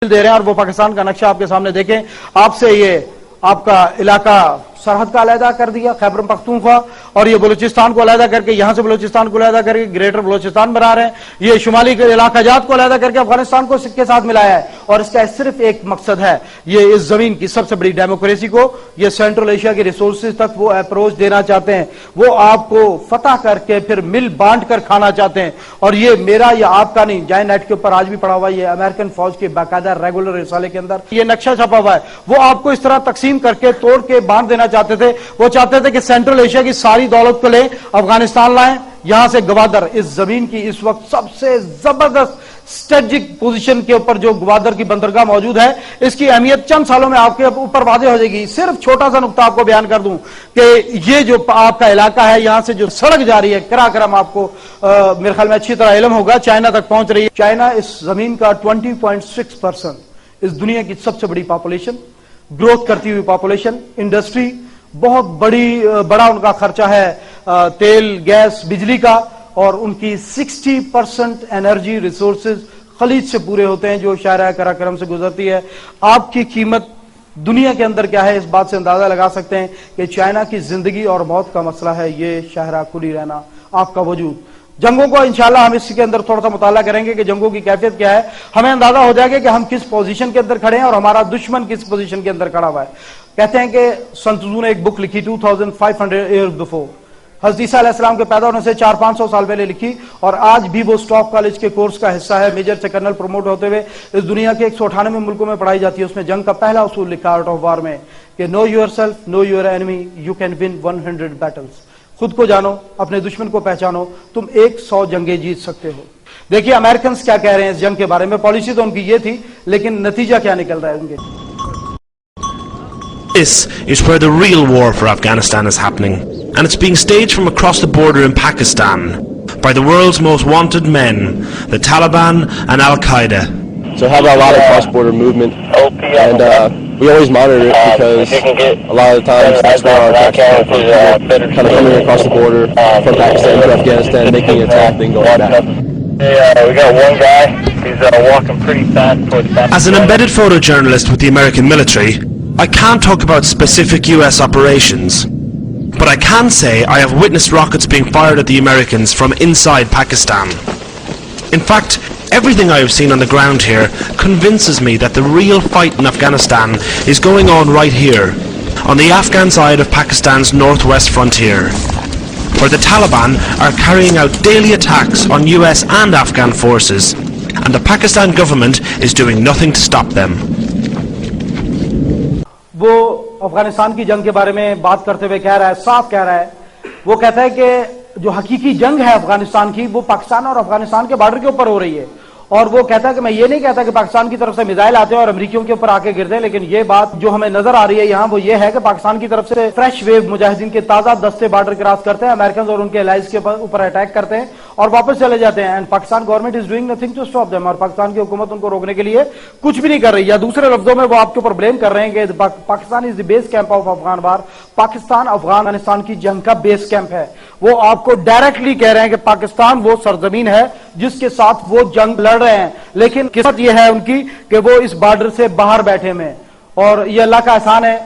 دے رہے ہیں اور وہ پاکستان کا نقشہ آپ کے سامنے دیکھیں. آپ سے یہ آپ کا علاقہ سرحد کا علیحدہ کر دیا خیبر پختونخوا اور یہ بلوچستان کو علیحدہ کر کے یہاں سے بلوچستان کو علیحدہ کر کے گریٹر بلوچستان بنا رہے ہیں. یہ شمالی کے علاقہ جات کو علیحدہ کر کے افغانستان کو کے ساتھ ملایا ہے اور اس کا صرف ایک مقصد ہے, یہ اس زمین کی سب سے بڑی ڈیموکریسی کو, یہ سینٹرل ایشیا کے ریسورسز تک وہ اپروچ دینا چاہتے ہیں, وہ آپ کو فتح کر کے پھر مل بانٹ کر کھانا چاہتے ہیں. اور یہ میرا یا آپ کا نہیں, جائے نیٹ کے اوپر آج بھی پڑا ہوا, یہ امریکن فوج کے باقاعدہ ریگولر رسالے کے اندر یہ نقشہ چھپا ہوا ہے. وہ آپ کو اس طرح تقسیم کر کے توڑ کے باندھ دینا چاہتے تھے. وہ چاہتے تھے کہ سینٹرل ایشیا کی ساری دولت کو لیں, افغانستان لائیں, یہاں سے گوادر, اس زمین کی اس وقت سب سے زبردست اسٹریٹجک پوزیشن کے اوپر جو گوادر کی بندرگاہ موجود ہے, اس کی اہمیت چند سالوں میں آپ کے اوپر واضح ہو جائے گی. صرف چھوٹا سا نقطہ آپ کو بیان کر دوں کہ یہ جو آپ کا علاقہ ہے, یہاں سے جو سڑک جا رہی ہے کراکرم, آپ کو میرے خیال میں اچھی طرح علم ہوگا, چائنا تک پہنچ رہی ہے. چائنا اس زمین کا 20.6%, اس دنیا کی سب سے بڑی پاپولیشن, گروتھ کرتی ہوئی پاپولیشن, انڈسٹری بہت بڑا ان کا خرچہ ہے تیل گیس بجلی کا, اور ان کی 60% انرجی ریسورسز خلیج سے پورے ہوتے ہیں جو شاہراہ قراقرم سے گزرتی ہے. آپ کی قیمت دنیا کے اندر کیا ہے, اس بات سے اندازہ لگا سکتے ہیں کہ چائنا کی زندگی اور موت کا مسئلہ ہے یہ شاہراہ کھلی رہنا, آپ کا وجود. جنگوں کو انشاءاللہ ہم اس کے اندر تھوڑا سا مطالعہ کریں گے کہ جنگوں کی کیفیت کیا ہے, ہمیں اندازہ ہو جائے گا کہ ہم کس پوزیشن کے اندر کھڑے ہیں اور ہمارا دشمن کس پوزیشن کے اندر کھڑا ہوا ہے. کہتے ہیں کہ سنت حضور نے ایک بک لکھی 2500 ایئرز بیفور, حضرت عیسیٰ علیہ السلام کے پیدا ہونے سے 400-500 سال پہلے لکھی, اور آج بھی وہ اسٹاف کالج کے کورس کا حصہ ہے, میجر سے کرنل پروموٹ ہوتے ہوئے اس دنیا کے 198 ملکوں میں پڑھائی جاتی ہے. اس میں جنگ کا پہلا اصول لکھا آرٹ آف وار میں کہ know yourself, know your enemy, you can win 100 battles. خود کو جانو, اپنے دشمن کو پہچانو, تم 100 جنگیں جیت سکتے ہو. دیکھیے امریکنز کیا کہہ رہے ہیں اس جنگ کے بارے میں, پالیسی تو ان کی یہ تھی لیکن نتیجہ کیا نکل رہا ہے ان کے. This is where the real war for Afghanistan is happening, and it's being staged from across the border in Pakistan by the world's most wanted men, the Taliban and Al-Qaeda. So have a lot of cross-border movement, and we always monitor it because a lot of the times that's where our attacks come from. Kind of coming across the border from Pakistan to Afghanistan, making an attack, then going back. We got one guy, he's walking pretty fast towards Pakistan. As an embedded photojournalist with the American military, I can't talk about specific US operations, but I can say I have witnessed rockets being fired at the Americans from inside Pakistan. In fact, everything I have seen on the ground here convinces me that the real fight in Afghanistan is going on right here, on the Afghan side of Pakistan's northwest frontier, where the Taliban are carrying out daily attacks on US and Afghan forces, and the Pakistan government is doing nothing to stop them. وہ افغانستان کی جنگ کے بارے میں بات کرتے ہوئے کہہ رہا ہے, صاف کہہ رہا ہے, وہ کہتا ہے کہ جو حقیقی جنگ ہے افغانستان کی وہ پاکستان اور افغانستان کے بارڈر کے اوپر ہو رہی ہے. اور وہ کہتا ہے کہ میں یہ نہیں کہتا کہ پاکستان کی طرف سے میزائل آتے ہیں اور امریکیوں کے اوپر آ کے گرتے ہیں, لیکن یہ بات جو ہمیں نظر آ رہی ہے یہاں وہ یہ ہے کہ پاکستان کی طرف سے فریش ویو مجاہدین کے تازہ دستے بارڈر کراس کرتے ہیں, امریکنز اور ان کے الائز کے اوپر اٹیک کرتے ہیں اور واپس چلے جاتے ہیں, and Pakistan government is doing nothing to stop them, اور پاکستان کی حکومت ان کو روکنے کے لیے کچھ بھی نہیں کر رہی. یا دوسرے لفظوں میں وہ آپ کے اوپر بلیم کر رہے ہیں کہ پاکستان از دی بیس کیمپ آف افغان وار, پاکستان افغانستان کی جنگ کا بیس کیمپ ہے. وہ آپ کو ڈائریکٹلی کہہ رہے ہیں کہ پاکستان وہ سرزمین ہے جس کے ساتھ وہ جنگ لڑ رہے ہیں, لیکن قسمت یہ ہے ان کی کہ وہ اس بارڈر سے باہر بیٹھے میں, اور یہ اللہ کا احسان ہے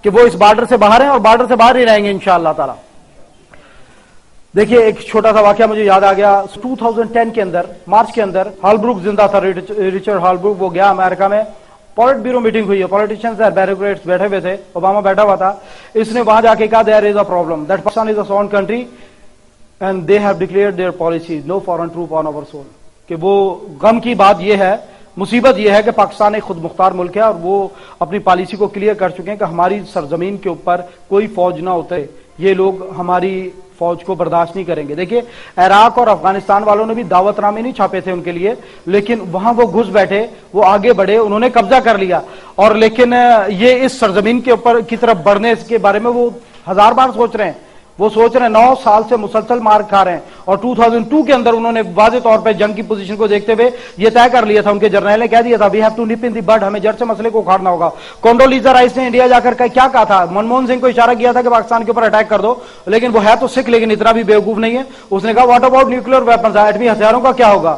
کہ وہ اس بارڈر سے باہر ہیں اور بارڈر سے باہر ہی رہیں گے انشاءاللہ تعالی. دیکھیے ایک چھوٹا سا واقعہ مجھے یاد آ گیا, 2010 کے اندر مارچ کے اندر ہالبروک زندہ تھا, ریچرڈ ہالبروک, وہ گیا امریکہ میں, پولیٹ بیورو میٹنگ ہوئی ہے, پولیٹیشنز اور بیوروکریٹس بیٹھے ہوئے تھے, اوباما بیٹھا ہوا تھا. اس نے وہاں جا کے کہا there is a problem that Pakistan is a sovereign country and they have declared their policy no foreign troop on our soil. کہ وہ غم کی بات یہ ہے, مصیبت یہ ہے کہ پاکستان ایک خود مختار ملک ہے اور وہ اپنی پالیسی کو کلیئر کر چکے ہیں کہ ہماری سرزمین کے اوپر کوئی فوج نہ ہوتے, یہ لوگ ہماری فوج کو برداشت نہیں کریں گے. دیکھیے عراق اور افغانستان والوں نے بھی دعوت نامے نہیں چھاپے تھے ان کے لیے, لیکن وہاں وہ گھس بیٹھے, وہ آگے بڑھے, انہوں نے قبضہ کر لیا, اور لیکن یہ اس سرزمین کے اوپر کی طرف بڑھنے کے بارے میں وہ 1000 بار سوچ رہے ہیں. وہ سوچ رہے ہیں 9 سال سے مسلسل مار کھا رہے ہیں, اور 2002 کے اندر انہوں نے واضح طور پہ جنگ کی پوزیشن کو دیکھتے ہوئے یہ طے کر لیا تھا, ان کے جرنیل نے کہہ دیا تھا وی ہیو ٹو نپ ان دی بڈ, ہمیں جڑ سے مسئلے کو اکھاڑنا ہوگا. کونڈولیزا رائس نے انڈیا جا کر کیا کہا تھا, منموہن سنگھ کو اشارہ کیا تھا کہ پاکستان کے اوپر اٹیک کر دو, لیکن وہ ہے تو سکھ لیکن اتنا بھی بیوقوف نہیں ہے. اس نے کہا واٹ اباؤٹ نیوکلیر ویپنز, ایٹمی ہتھیاروں کا کیا ہوگا.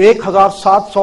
1,700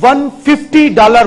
$150